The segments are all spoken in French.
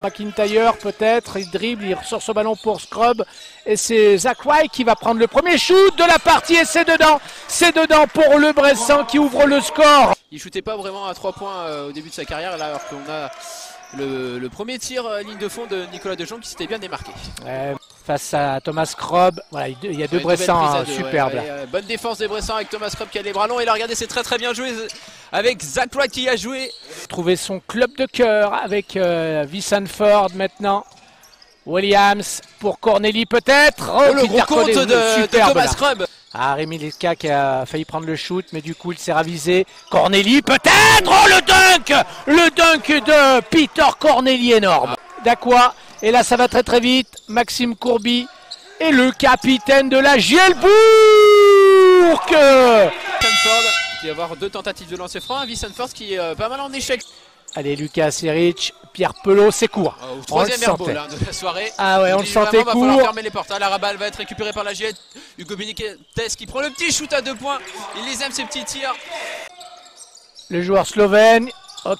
McIntyre peut-être, il dribble, il ressort ce ballon pour Scrub et c'est Zach White qui va prendre le premier shoot de la partie et c'est dedans pour le Bressan qui ouvre le score. Il shootait pas vraiment à 3 points au début de sa carrière là, alors qu'on a le premier tir ligne de fond de Nicolas Dejong qui s'était bien démarqué. Face à Thomas Scrub, voilà, il y a deux Bressans superbes. Bonne défense des Bressans avec Thomas Scrub qui a les bras longs et là regardez c'est très bien joué avec Zach Wright qui a joué. Trouver son club de cœur avec Vincent Ford maintenant. Williams pour Corneli peut-être. Le gros compte de Thomas Scrub. Rémi Leska qui a failli prendre le shoot mais du coup il s'est ravisé. Corneli peut-être. Oh le dunk de Peter Corneli énorme. D'Aqua. Et là ça va très vite, Maxime Courby est le capitaine de la Gielbourg. Stanford qui va avoir 2 tentatives de lancer franc, Vincent Ford qui est pas mal en échec. Allez Lucas Seric, Pierre Pelot, c'est court. Troisième airball de la soirée. Ah ouais, on le sentait court. Il va falloir fermer les portes. La balle va être récupérée par la Giel. Hugo Benitez qui prend le petit shoot à 2 points. Il les aime ces petits tirs. Le joueur slovène.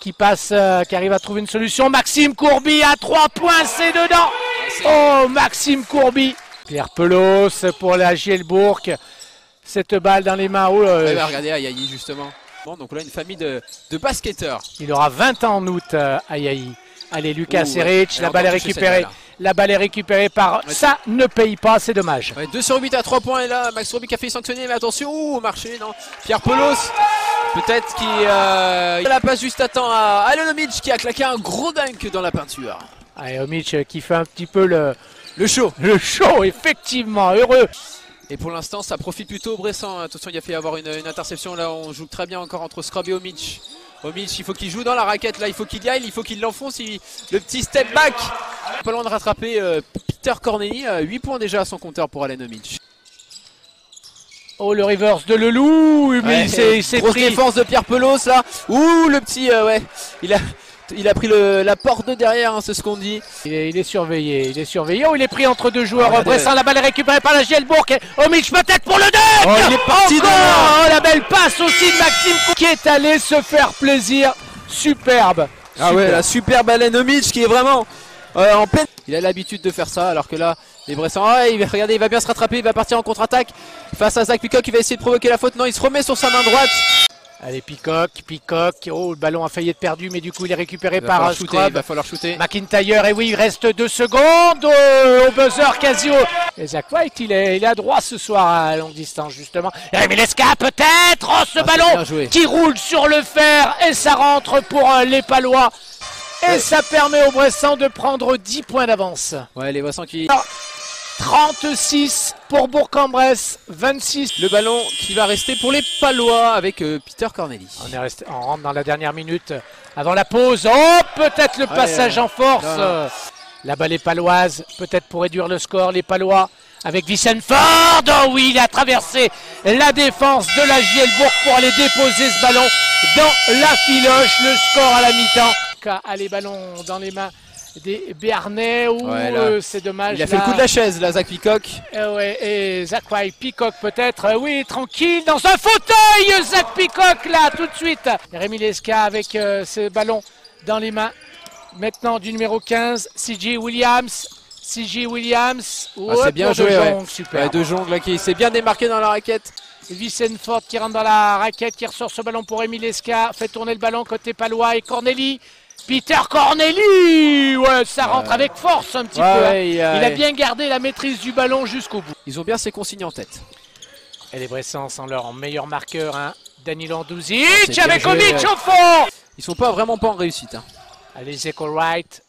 Qui passe, qui arrive à trouver une solution. Maxime Courby à 3 points, c'est dedans. Oh, Maxime Courby. Pierre Pelos pour la Gielbourg. Cette balle dans les mains. Regardez Ayayi justement. Bon, donc là une famille de basketteurs. Il aura 20 ans en août, Ayayi. Allez, Lucas Seric, la balle est récupérée. La balle est récupérée par... Ça ne paye pas, c'est dommage. 2 sur 8 à 3 points et là, Max Courby qui a fait sanctionner, mais attention, au marché, non. Pierre Pelos, peut-être qu'il la passe juste à temps à Alen Omic qui a claqué un gros dunk dans la peinture. Omic qui fait un petit peu le show. Le show, effectivement, heureux. Et pour l'instant, ça profite plutôt au Bressan. Attention, il a fait avoir une interception. Là, on joue très bien encore entre Scrub et Omic. Omic, il faut qu'il joue dans la raquette. Là, il faut qu'il y aille. Il faut qu'il l'enfonce. Le petit step back. Pas loin de rattraper Peter Corneli. 8 points déjà à son compteur pour Alen Omic. Oh, le reverse de Leloup. Mais il s'est grosse pris. Défense de Pierre Pelos là. Ouh, le petit. Il a pris la porte de derrière, hein, c'est ce qu'on dit. Il est surveillé, Oh, il est pris entre 2 joueurs. Bressan, la balle est récupérée par la Gielbourg. Omic peut-être pour le dunk. Oh, il est parti de la belle passe aussi de Maxime qui est allé se faire plaisir. Superbe. Ouais, la superbe Alen Omic qui est vraiment en peine. Il a l'habitude de faire ça alors que là, les Bressans, regardez, il va bien se rattraper, il va partir en contre-attaque face à Zach Peacock, il va essayer de provoquer la faute. Non, il se remet sur sa main droite. Allez, Peacock, oh le ballon a failli être perdu mais du coup il est récupéré par Scrub. Il va falloir shooter. McIntyre, et oui il reste 2 secondes au buzzer quasi. Et Zach White il est adroit ce soir à longue distance justement. Rémi Leska peut-être, ce ballon qui roule sur le fer et ça rentre pour les Palois. Et ça permet aux Bressans de prendre 10 points d'avance. Ouais, les Bressans qui... 36 pour Bourg-en-Bresse, 26. Le ballon qui va rester pour les Palois avec Peter Corneli. On rentre dans la dernière minute avant la pause. Oh, peut-être le passage en force. Non. La balle est paloise, peut-être pour réduire le score. Les Palois avec Vincent Ford. Oh oui, il a traversé la défense de la Gielbourg pour aller déposer ce ballon dans la filoche. Le score à la mi-temps. Allez, ballon dans les mains des Béarnais. C'est dommage. Il a fait le coup de la chaise là, Zach Peacock. Et Zach White, Peacock peut-être. Oui, tranquille dans un fauteuil. Zach Peacock là tout de suite. Rémi Leska avec ce ballon dans les mains. Maintenant du numéro 15, CJ Williams. C'est bien joué. Super. Dejong là qui s'est bien démarqué dans la raquette. Vincent Ford qui rentre dans la raquette, qui ressort ce ballon pour Rémi Leska. Fait tourner le ballon côté Palois et Corneli. Peter Corneli, ça rentre avec force un petit peu. Il a bien gardé la maîtrise du ballon jusqu'au bout. Ils ont bien ses consignes en tête. Et les Bressans sont leur meilleur marqueur, Danilo Anduzic avec Omic au fond. Ils sont vraiment pas en réussite. Allez, Zeko Wright,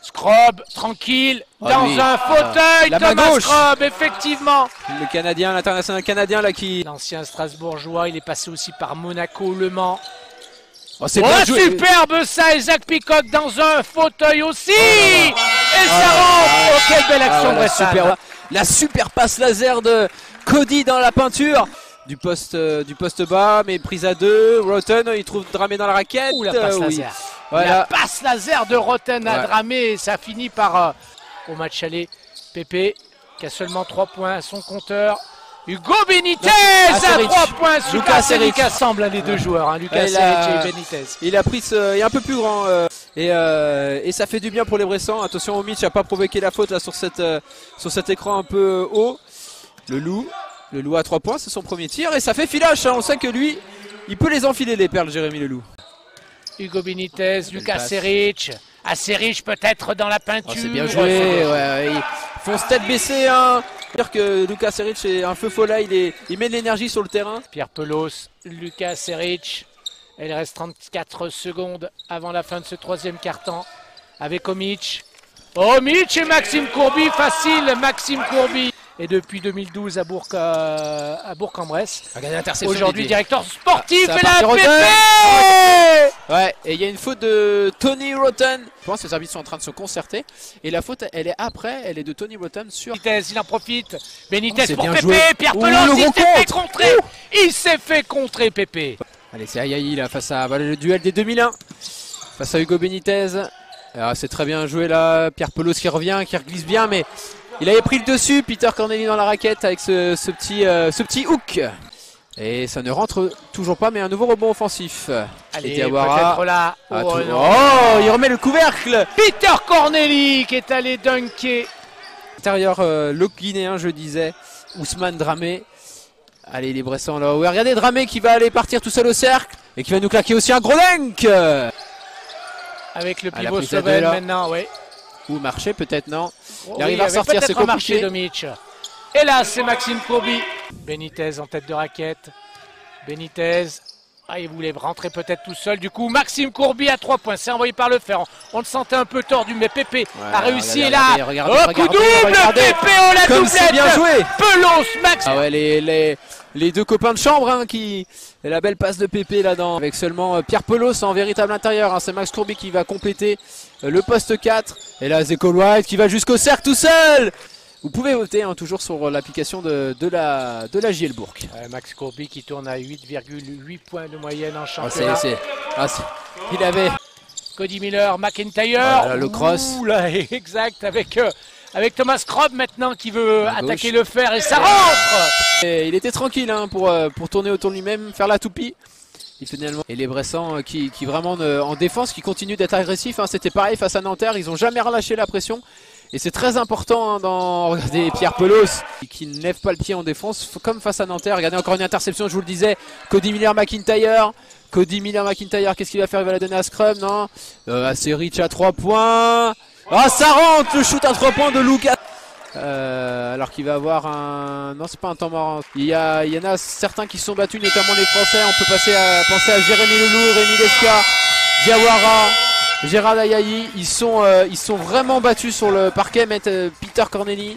Scrub, tranquille, dans un fauteuil, Thomas Scrub, effectivement. Le Canadien, l'international canadien là qui... L'ancien Strasbourgeois, il est passé aussi par Monaco, Le Mans. Superbe ça, et Zach Peacock dans un fauteuil aussi. Et ça rentre. Quelle belle action Bressan. La super passe laser de Cody dans la peinture. Du poste bas, mais prise à 2. Roten, il trouve Dramé dans la raquette. La passe laser. La passe laser de Roten à Dramé. Et ça finit par, au match aller, Pépé, qui a seulement 3 points à son compteur. Hugo Benitez Ah, à Seric. 3 points. Lucas Seric. Lucas semble les deux joueurs, hein, Lucas Seric et Benitez. Il a pris il est un peu plus grand et ça fait du bien pour les Bressans. Attention, Omic n'a pas provoqué la faute là sur cet écran un peu haut. Le loup à 3 points, c'est son premier tir et ça fait filage. Hein. On sait que lui, il peut les enfiler les perles, Jérémy Leloup. Hugo Benitez, Lucas Seric. Ah, Seric peut-être dans la peinture. Oh, c'est bien joué. Ouais, ils font tête baissée. Hein. Dire que Lucas Seric est un feu follet, il met de l'énergie sur le terrain. Pierre Pelos, Lucas Seric. Il reste 34 secondes avant la fin de ce troisième quart-temps avec Omic. Omic et Maxime Courby, facile Maxime Courby. Et depuis 2012 à Bourg-en-Bresse. Aujourd'hui directeur sportif et la PP. Ouais, et il y a une faute de Tony Rotten. Je pense que les arbitres sont en train de se concerter. Et la faute, elle est après, elle est de Tony Rotten sur... Benitez, il en profite. Benitez pour bien Pépé. joué. Pierre Pelos, il s'est fait contrer. Ouh. Il s'est fait contrer Pépé. Allez, c'est Ayayi là face à le duel des 2001. Face à Hugo Benitez. Alors, c'est très bien joué là. Pierre Pelos qui revient, qui glisse bien, mais il avait pris le dessus. Peter Corneli dans la raquette avec ce petit hook. Et ça ne rentre toujours pas, mais un nouveau rebond offensif. Allez, Diawara. peut-être là. Oh, il remet le couvercle. Peter Corneli qui est allé dunker. Intérieur, le Guinéen, je disais. Ousmane Dramé. Allez, les Bressans là. Ouais, regardez Dramé qui va aller partir tout seul au cercle. Et qui va nous claquer aussi un gros dunk. Avec le pivot slovène maintenant, oui. Ou marché peut-être, non. Oh, il arrive à sortir, c'est compliqué. Domic. Et là, c'est Maxime Courby. Benitez en tête de raquette. Benitez. Ah, il voulait rentrer peut-être tout seul. Du coup, Maxime Courby à 3 points. C'est envoyé par le fer. On le sentait un peu tordu, mais Pépé a réussi. Regardez, là, coup double, Pépé, oh la comme doublette. c'est bien joué. Pelos, Max. Ah ouais, les deux copains de chambre hein, qui... Et la belle passe de Pépé là-dedans. Avec seulement Pierre Pelos en véritable intérieur. Hein. C'est Max Courby qui va compléter le poste 4. Et là, Zeko White qui va jusqu'au cercle tout seul. Vous pouvez voter hein, toujours sur l'application de la JL Bourg. Max Courby qui tourne à 8,8 points de moyenne en championnat. Il avait Cody Miller, McIntyre. Voilà, le cross. Ouh, là, exact, avec Thomas Krob maintenant qui veut attaquer le fer et ça rentre. Et il était tranquille hein, pour tourner autour de lui-même, faire la toupie. Et les Bressans qui vraiment en défense, qui continuent d'être agressifs. Hein. C'était pareil face à Nanterre, ils n'ont jamais relâché la pression. Et c'est très important hein, regardez Pierre Pelos qui ne lève pas le pied en défense comme face à Nanterre. Regardez encore une interception, je vous le disais. Cody Miller McIntyre, qu'est-ce qu'il va faire? Il va la donner à Scrum, non? Assez rich à 3 points. Ah, ça rentre, le shoot à 3 points de Lucas. Alors qu'il va avoir un... Non, c'est pas un temps mort. Il y en a certains qui se sont battus, notamment les Français. On peut penser à Jérémy Leloup, Rémi Lesca, Diawara, Gérard Ayayi. Ils sont vraiment battus sur le parquet. Peter Corneli.